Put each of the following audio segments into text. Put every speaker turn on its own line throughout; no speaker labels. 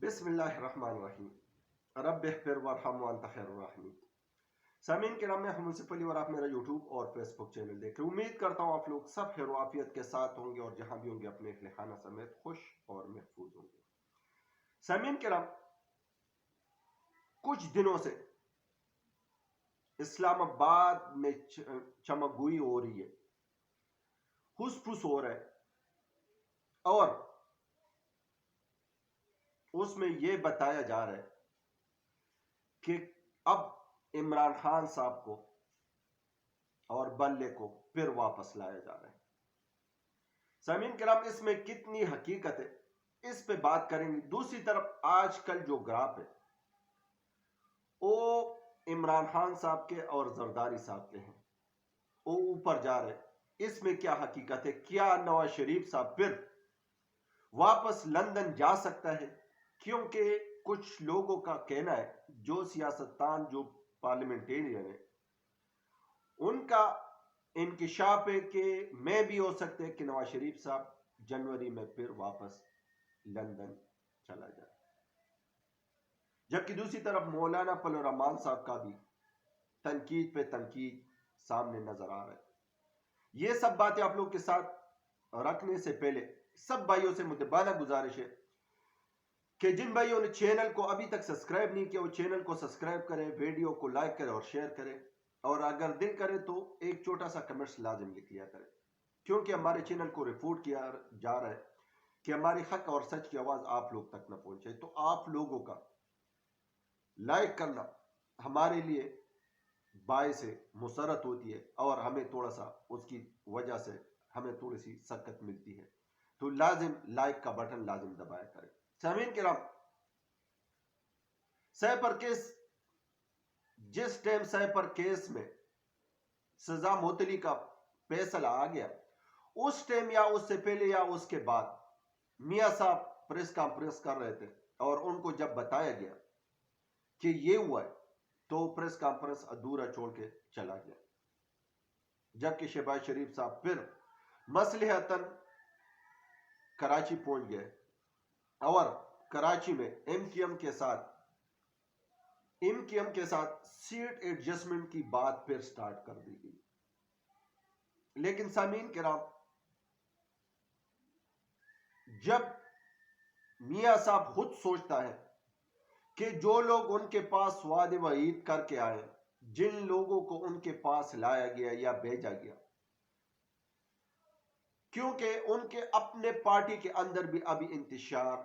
بسم اللہ الرحمن الرحیم رب اغفر وارحم وانت خیر الراحمین۔ سامعین کرام، میں منصف علی اور آپ میرا یوٹیوب اور فیس بک چینل دیکھ رہے ہیں۔ امید کرتا ہوں آپ لوگ سب خیر و عافیت کے ساتھ ہوں گے اور جہاں بھی ہوں گے اپنے اہل خانہ سمیت خوش اور محفوظ ہوں گے۔ سامعین کرام، کچھ دنوں سے اسلام آباد میں چمگوئی ہو رہی ہے، پھوس پھوس ہو رہا ہے، اور اس میں یہ بتایا جا رہا ہے کہ اب عمران خان صاحب کو اور بلے کو پھر واپس لایا جا رہا ہے۔ سامعین کرام، اس میں کتنی حقیقت ہے اس پہ بات کریں گے۔ دوسری طرف آج کل جو گراف ہے وہ عمران خان صاحب کے اور زرداری صاحب کے ہیں، وہ اوپر جا رہے۔ اس میں کیا حقیقت ہے؟ کیا نواز شریف صاحب پھر واپس لندن جا سکتا ہے؟ کیونکہ کچھ لوگوں کا کہنا ہے، جو سیاستدان جو پارلیمنٹیرین ہیں، ان کا انکشاف ہے کہ میں بھی ہو سکتے کہ نواز شریف صاحب جنوری میں پھر واپس لندن چلا جائے، جبکہ دوسری طرف مولانا فضل الرحمان صاحب کا بھی تنقید پہ تنقید سامنے نظر آ رہا ہے۔ یہ سب باتیں آپ لوگ کے ساتھ رکھنے سے پہلے سب بھائیوں سے متبادل گزارش ہے کہ جن بھائیوں نے چینل کو ابھی تک سبسکرائب نہیں کیا وہ چینل کو سبسکرائب کریں، ویڈیو کو لائک کریں اور شیئر کریں، اور اگر دل کرے تو ایک چھوٹا سا کمنٹس لازم لکھ لیا کریں، کیونکہ ہمارے چینل کو ریپورٹ کیا جا رہا ہے کہ ہماری حق اور سچ کی آواز آپ لوگ تک نہ پہنچے۔ تو آپ لوگوں کا لائک کرنا ہمارے لیے باعث مسرت ہوتی ہے اور ہمیں تھوڑا سا اس کی وجہ سے ہمیں تھوڑی سی سکت ملتی ہے، تو لازم لائک کا بٹن لازم دبایا کریں۔ سامعین کرام، سائبر کیس، جس ٹائم سائبر کیس میں سزا معطلی کا فیصلہ آ گیا، اس ٹائم یا اس سے پہلے یا اس کے بعد میاں صاحب پریس کانفرنس کر رہے تھے، اور ان کو جب بتایا گیا کہ یہ ہوا ہے تو پریس کانفرنس ادھورا چھوڑ کے چلا گیا، جبکہ شہباز شریف صاحب پھر مصلحتاً کراچی پہنچ گئے اور کراچی میں ایم کیو ایم کے ساتھ سیٹ ایڈجسٹمنٹ کی بات پھر سٹارٹ کر دی گئی۔ لیکن سامعین کرام، جب میاں صاحب خود سوچتا ہے کہ جو لوگ ان کے پاس وعدے وعید کر کے آئے، جن لوگوں کو ان کے پاس لایا گیا یا بھیجا گیا، کیونکہ ان کے اپنے پارٹی کے اندر بھی ابھی انتشار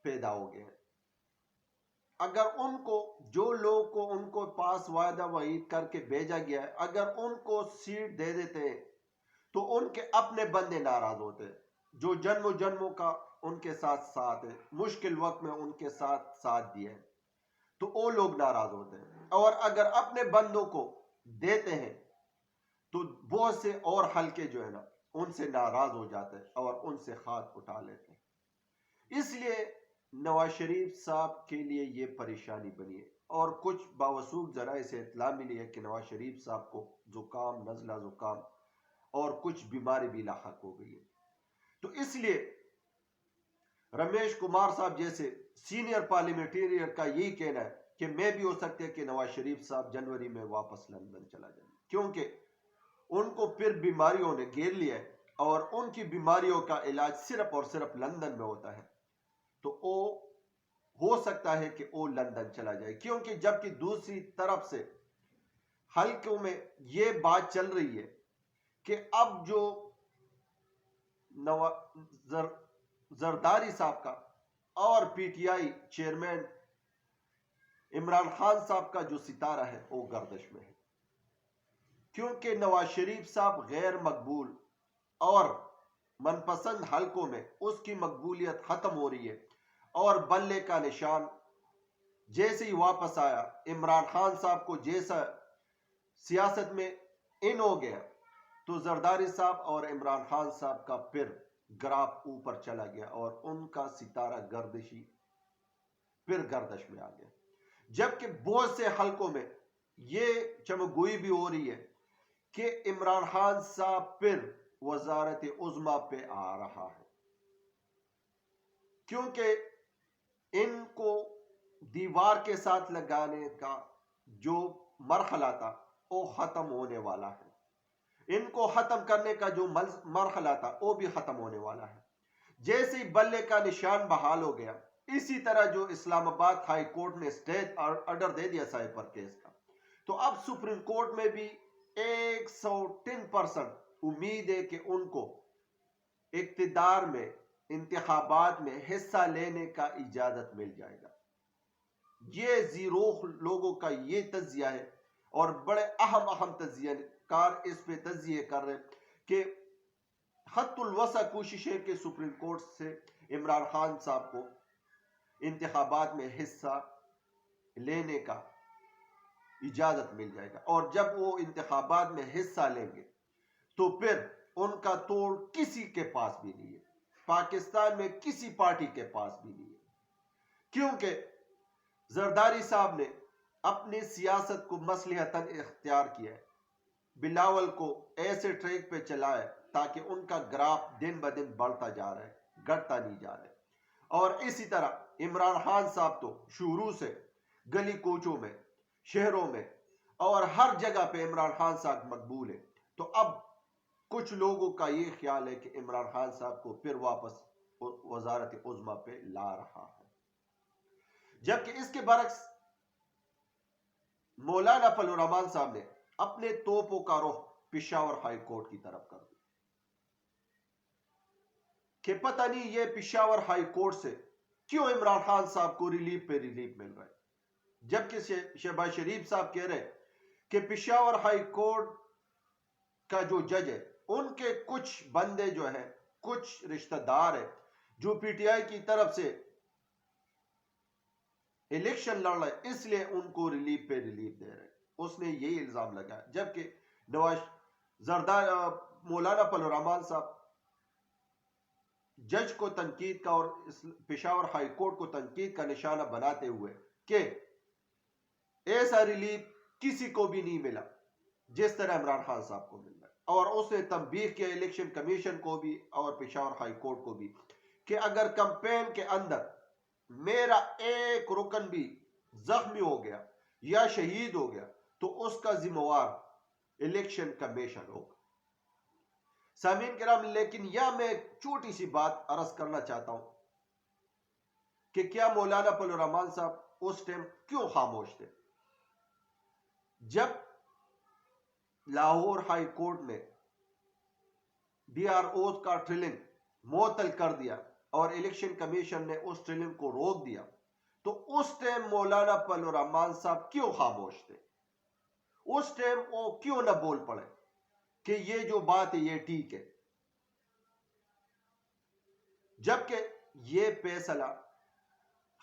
پیدا ہو گئے ہیں، اگر ان کو جو لوگ کو ان کو پاس وعدہ وعید کر کے بھیجا گیا ہے اگر ان کو سیٹ دے دیتے ہیں تو ان کے اپنے بندے ناراض ہوتے ہیں، جو جنموں کا ان کے ساتھ ہے، مشکل وقت میں ان کے ساتھ دیا ہے، تو وہ لوگ ناراض ہوتے ہیں، اور اگر اپنے بندوں کو دیتے ہیں تو بہت سے اور حلقے جو ہے نا ان سے ناراض ہو جاتے ہیں اور ان سے ہاتھ اٹھا لیتے ہیں۔ اس لیے نواز شریف صاحب کے لیے یہ پریشانی بنی ہے، اور کچھ باوثوق ذرائع سے اطلاع ملی ہے کہ نواز شریف صاحب کو زکام، نزلہ زکام اور کچھ بیماری بھی لاحق ہو گئی ہے۔ تو اس لیے رمیش کمار صاحب جیسے سینئر پارلیمنٹیرین کا یہی کہنا ہے کہ میں بھی ہو سکتے کہ نواز شریف صاحب جنوری میں واپس لندن چلا جائیں، کیونکہ ان کو پھر بیماریوں نے گھیر لیا ہے اور ان کی بیماریوں کا علاج صرف اور صرف لندن میں ہوتا ہے، تو وہ ہو سکتا ہے کہ وہ لندن چلا جائے، کیونکہ جبکہ دوسری طرف سے حلقوں میں یہ بات چل رہی ہے کہ اب جو زرداری صاحب کا اور P T I chairman Imran Khan صاحب کا جو ستارہ ہے وہ گردش میں ہے، کیونکہ نواز شریف صاحب غیر مقبول اور من پسند حلقوں میں اس کی مقبولیت ختم ہو رہی ہے، اور بلے کا نشان جیسے ہی واپس آیا، عمران خان صاحب کو جیسا سیاست میں ان ہو گیا، تو زرداری صاحب اور عمران خان صاحب کا پھر گراف اوپر چلا گیا اور ان کا ستارہ گردش میں آ گیا، جبکہ بہت سے حلقوں میں یہ چمگوئی بھی ہو رہی ہے کہ عمران خان صاحب پھر وزارت عظمیٰ پہ آ رہا ہے، کیونکہ ان کو دیوار کے ساتھ لگانے کا جو مرحلہ تھا وہ ختم ہونے والا ہے، ان کو ختم کرنے کا جو مرحلہ تھا وہ بھی ختم ہونے والا ہے۔ جیسے ہی بلے کا نشان بحال ہو گیا، اسی طرح جو اسلام آباد ہائی کورٹ نے اسٹے آرڈر دے دیا سائبر کیس کا، تو اب سپریم کورٹ میں بھی 110% امید ہے کہ ان کو اقتدار میں، انتخابات میں حصہ لینے کا اجازت مل جائے گا۔ یہ زیروخ لوگوں کا یہ تجزیہ ہے، اور بڑے اہم تجزیہ کار اس پہ تجزیے کر رہے کہ حت الوسع کوشش ہے کہ سپریم کورٹ سے عمران خان صاحب کو انتخابات میں حصہ لینے کا اجازت مل جائے گا، اور جب وہ انتخابات میں حصہ لیں گے تو پھر ان کا توڑ کسی کے پاس بھی نہیں ہے، پاکستان میں کسی پارٹی کے پاس بھی نہیں ہے، کیونکہ زرداری صاحب نے اپنی سیاست کو مصلحتاً اختیار کیا ہے، بلاول کو ایسے ٹریک پہ چلائے تاکہ ان کا گراف دن بدن بڑھتا جا رہا ہے، گھٹتا نہیں جا رہا ہے۔ اور اسی طرح عمران خان صاحب تو شروع سے گلی کوچوں میں، شہروں میں اور ہر جگہ پہ عمران خان صاحب مقبول ہے، تو اب کچھ لوگوں کا یہ خیال ہے کہ عمران خان صاحب کو پھر واپس وزارت عظمیٰ پہ لا رہا ہے، جبکہ اس کے برعکس مولانا فضل الرحمان صاحب نے اپنے توپوں کا رخ پشاور ہائی کورٹ کی طرف کر دیا کہ پتہ نہیں یہ پشاور ہائی کورٹ سے کیوں عمران خان صاحب کو ریلیف پہ ریلیف مل رہا ہے، جبکہ شہباز شریف صاحب کہہ رہے کہ پشاور ہائی کورٹ کا جو جج ہے ان کے کچھ بندے جو ہیں، کچھ رشتہ دار ہیں جو پی ٹی آئی کی طرف سے الیکشن لڑ رہے، اس لیے ان کو ریلیف پہ ریلیف دے رہے۔ اس نے یہی الزام لگایا، جبکہ مولانا فضل الرحمان صاحب جج کو تنقید کا اور پشاور ہائی کورٹ کو تنقید کا نشانہ بناتے ہوئے کہ ایسا ریلیف کسی کو بھی نہیں ملا جس طرح عمران خان صاحب کو مل رہا ہے، اور اس نے تنبیہ کیا الیکشن کمیشن کو بھی اور پشاور ہائی کورٹ کو بھی کہ اگر کمپین کے اندر میرا ایک رکن بھی زخمی ہو گیا یا شہید ہو گیا تو اس کا ذمہ وار الیکشن کمیشن ہوگا۔ سامعین کرام، لیکن یا میں ایک چھوٹی سی بات عرض کرنا چاہتا ہوں کہ کیا مولانا فضل الرحمان صاحب اس ٹائم کیوں خاموش تھے؟ جب لاہور ہائی کورٹ نے ڈی آر اوز کا ٹرلنگ معطل کر دیا اور الیکشن کمیشن نے اس ٹرلنگ کو روک دیا، تو اس ٹائم مولانا فضل الرحمان صاحب کیوں خاموش تھے؟ اس ٹائم وہ کیوں نہ بول پڑے کہ یہ جو بات ہے یہ ٹھیک ہے، جبکہ یہ فیصلہ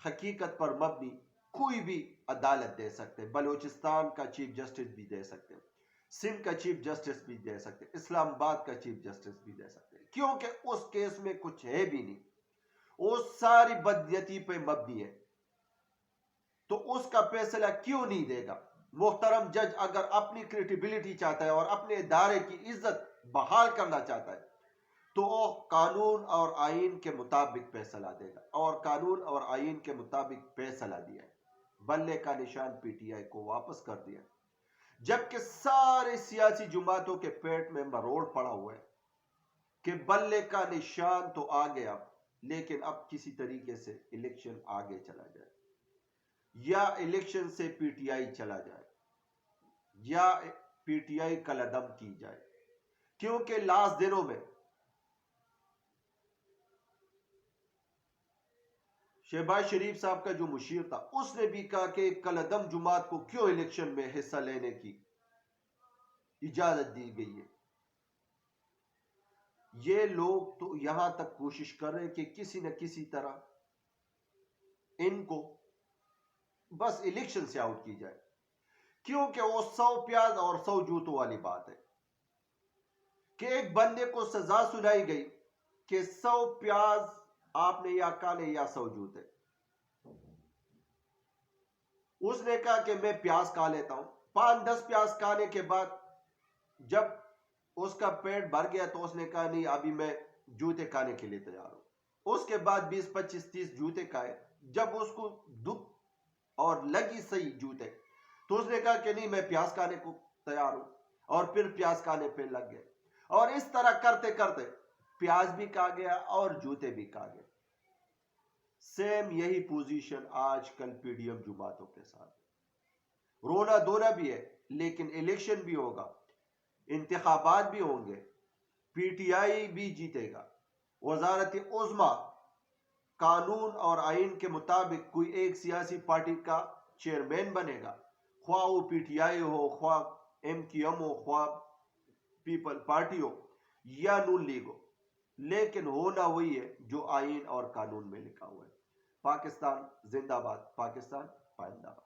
حقیقت پر مبنی کوئی بھی عدالت دے سکتے، بلوچستان کا چیف جسٹس بھی دے سکتے، سندھ کا چیف جسٹس بھی دے سکتے، اسلام آباد کا چیف جسٹس بھی دے سکتے، کیونکہ اس کیس میں کچھ ہے بھی نہیں، وہ ساری بدنیتی پہ مبنی ہے، تو اس کا فیصلہ کیوں نہیں دے گا؟ محترم جج اگر اپنی کریڈیبلٹی چاہتا ہے اور اپنے ادارے کی عزت بحال کرنا چاہتا ہے تو وہ قانون اور آئین کے مطابق فیصلہ دے گا، اور قانون اور آئین کے مطابق فیصلہ دیا ہے، بلے کا نشان پی ٹی آئی کو واپس کر دیا، جبکہ سارے سیاسی جماعتوں کے پیٹ میں مروڑ پڑا ہوا ہے کہ بلے کا نشان تو آ گیا، لیکن اب کسی طریقے سے الیکشن آگے چلا جائے، یا الیکشن سے پی ٹی آئی چلا جائے، یا پی ٹی آئی کالعدم کی جائے، کیونکہ لاسٹ دنوں میں شہباز شریف صاحب کا جو مشیر تھا اس نے بھی کہا کہ کالعدم جماعت کو کیوں الیکشن میں حصہ لینے کی اجازت دی گئی ہے۔ یہ لوگ تو یہاں تک کوشش کر رہے ہیں کہ کسی نہ کسی طرح ان کو بس الیکشن سے آؤٹ کی جائے، کیونکہ وہ 100 پیاز اور 100 جوتوں والی بات ہے کہ ایک بندے کو سزا سنائی گئی کہ 100 پیاز آپ نے یا کھانے یا 100 جوتے، اس نے کہا کہ میں پیاز کھا لیتا ہوں، 5-10 پیاز کھانے کے بعد جب اس کا پیٹ بھر گیا تو اس نے کہا نہیں ابھی میں جوتے کھانے کے لیے تیار ہوں، اس کے بعد 20-25-30 جوتے کھائے، جب اس کو دکھ اور لگی صحیح جوتے تو اس نے کہا کہ نہیں میں پیاز کھانے کو تیار ہوں، اور پھر پیاز کھانے پہ لگ گئے، اور اس طرح کرتے کرتے پیاز بھی کھا گیا اور جوتے بھی کھا گئے۔ سیم یہی پوزیشن آج کل پی ڈی ایم جماعتوں کے ساتھ، رونا دھونا بھی ہے، لیکن الیکشن بھی ہوگا، انتخابات بھی ہوں گے، پی ٹی آئی بھی جیتے گا، وزارت عظمیٰ قانون اور آئین کے مطابق کوئی ایک سیاسی پارٹی کا چیئرمین بنے گا، خواہ وہ پی ٹی آئی ہو، خواہ ایم کیو ایم ہو، خواہ پیپل پارٹی ہو یا نون لیگ ہو، لیکن ہونا وہی ہے جو آئین اور قانون میں لکھا ہوا ہے۔ پاکستان زندہ باد، پاکستان پائندہ باد۔